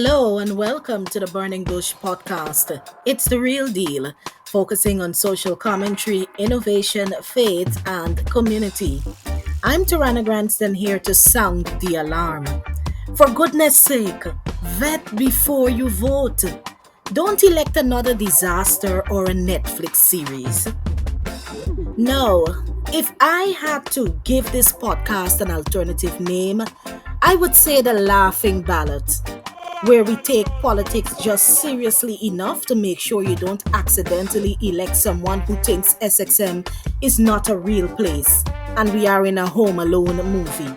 Hello and welcome to the Burning Bush podcast. It's the real deal, focusing on social commentary, innovation, faith, and community. I'm Tarana Granston here to sound the alarm. For goodness sake, vet before you vote. Don't elect another disaster or a Netflix series. No, if I had to give this podcast an alternative name, I would say the laughing ballot, where we take politics just seriously enough to make sure you don't accidentally elect someone who thinks SXM is not a real place and we are in a Home Alone movie.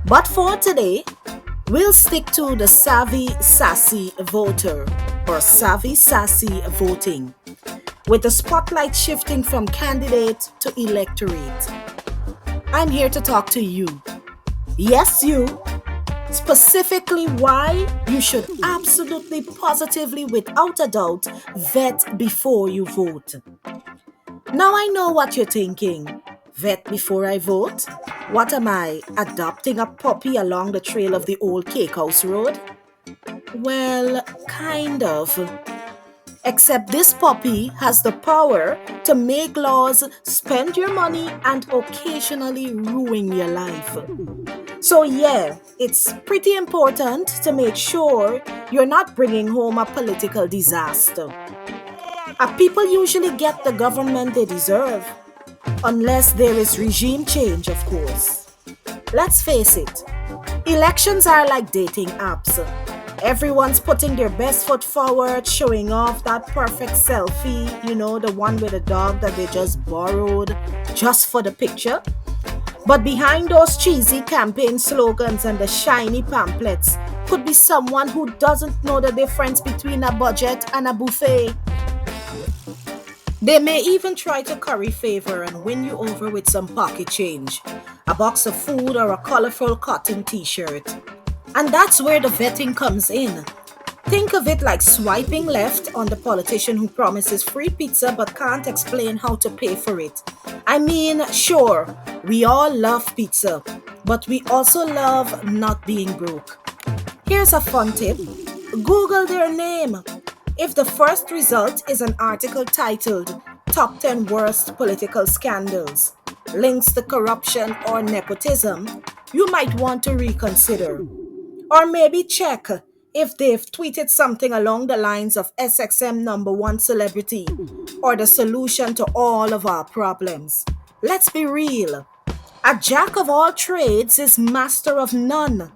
But for today, we'll stick to the savvy, sassy voter or savvy, sassy voting, with the spotlight shifting from candidate to electorate. I'm here to talk to you. Yes, you. Specifically why you should absolutely, positively, without a doubt, vet before you vote. Now I know what you're thinking. Vet before I vote? What am I, adopting a puppy along the trail of the old cakehouse road? Well, kind of. Except this puppy has the power to make laws, spend your money, and occasionally ruin your life. So yeah, it's pretty important to make sure you're not bringing home a political disaster. People usually get the government they deserve, unless there is regime change, of course. Let's face it, elections are like dating apps. Everyone's putting their best foot forward, showing off that perfect selfie, the one with a dog that they just borrowed just for the picture. But behind those cheesy campaign slogans and the shiny pamphlets could be someone who doesn't know the difference between a budget and a buffet. They may even try to curry favor and win you over with some pocket change, a box of food, or a colorful cotton t-shirt. And that's where the vetting comes in. Think of it like swiping left on the politician who promises free pizza but can't explain how to pay for it. I mean, sure, we all love pizza, but we also love not being broke. Here's a fun tip. Google their name. If the first result is an article titled Top 10 Worst Political Scandals, links to corruption or nepotism, you might want to reconsider. Or maybe check if they've tweeted something along the lines of SXM number one celebrity or the solution to all of our problems. Let's be real. A jack of all trades is master of none.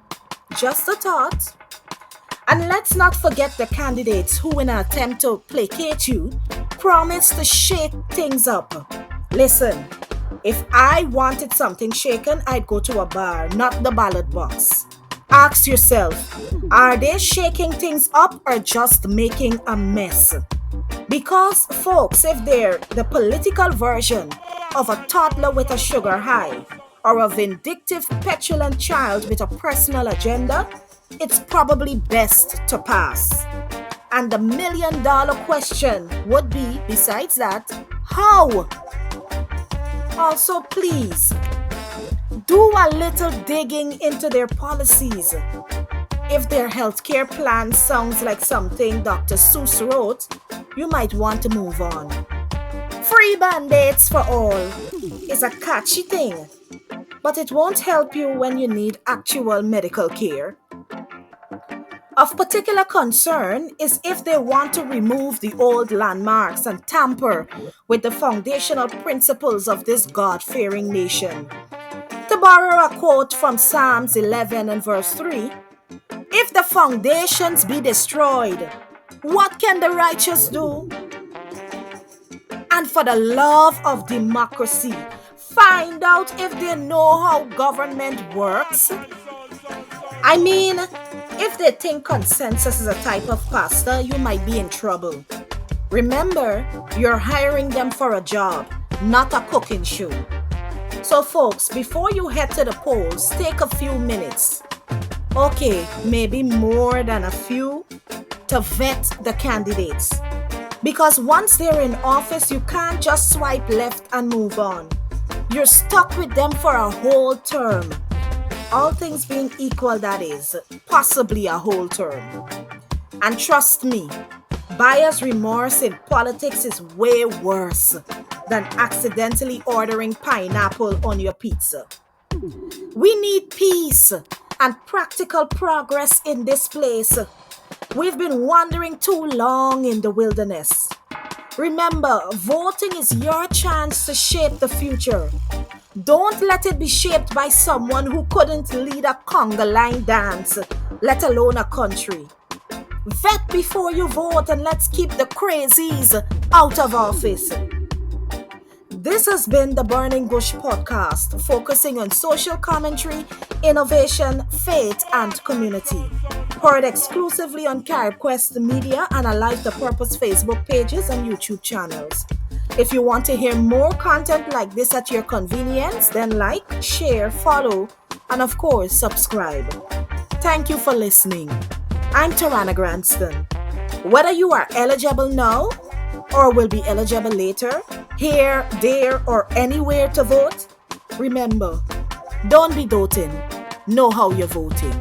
Just a thought. And let's not forget the candidates who, in an attempt to placate you, promise to shake things up. Listen, if I wanted something shaken, I'd go to a bar, not the ballot box. Ask yourself, are they shaking things up or just making a mess? Because, folks, if they're the political version of a toddler with a sugar high or a vindictive, petulant child with a personal agenda, it's probably best to pass. And the million-dollar question would be, besides that, how? Also, please, do a little digging into their policies. If their healthcare plan sounds like something Dr. Seuss wrote, you might want to move on. Free band-aids for all is a catchy thing, but it won't help you when you need actual medical care. Of particular concern is if they want to remove the old landmarks and tamper with the foundational principles of this God-fearing nation. To borrow a quote from Psalms 11 and verse 3, if the foundations be destroyed, what can the righteous do? And for the love of democracy, find out if they know how government works. I mean, if they think consensus is a type of pasta, you might be in trouble. Remember, you're hiring them for a job, not a cooking show. So folks, before you head to the polls, take a few minutes. Okay, maybe more than a few, to vet the candidates. Because once they're in office, you can't just swipe left and move on. You're stuck with them for a whole term. All things being equal, that is, possibly a whole term. And trust me, buyer's remorse in politics is way worse than accidentally ordering pineapple on your pizza. We need peace and practical progress in this place. We've been wandering too long in the wilderness. Remember, voting is your chance to shape the future. Don't let it be shaped by someone who couldn't lead a conga line dance, let alone a country. Vet before you vote and let's keep the crazies out of office. This has been the Burning Bush podcast, focusing on social commentary, innovation, faith, and community. Heard exclusively on CaribQuest Media and Alive the Purpose Facebook pages and YouTube channels. If you want to hear more content like this at your convenience, then like, share, follow, and of course, subscribe. Thank you for listening. I'm Tarana Granston. Whether you are eligible now or will be eligible later, here, there, or anywhere to vote, remember, don't be doting. Know how you're voting.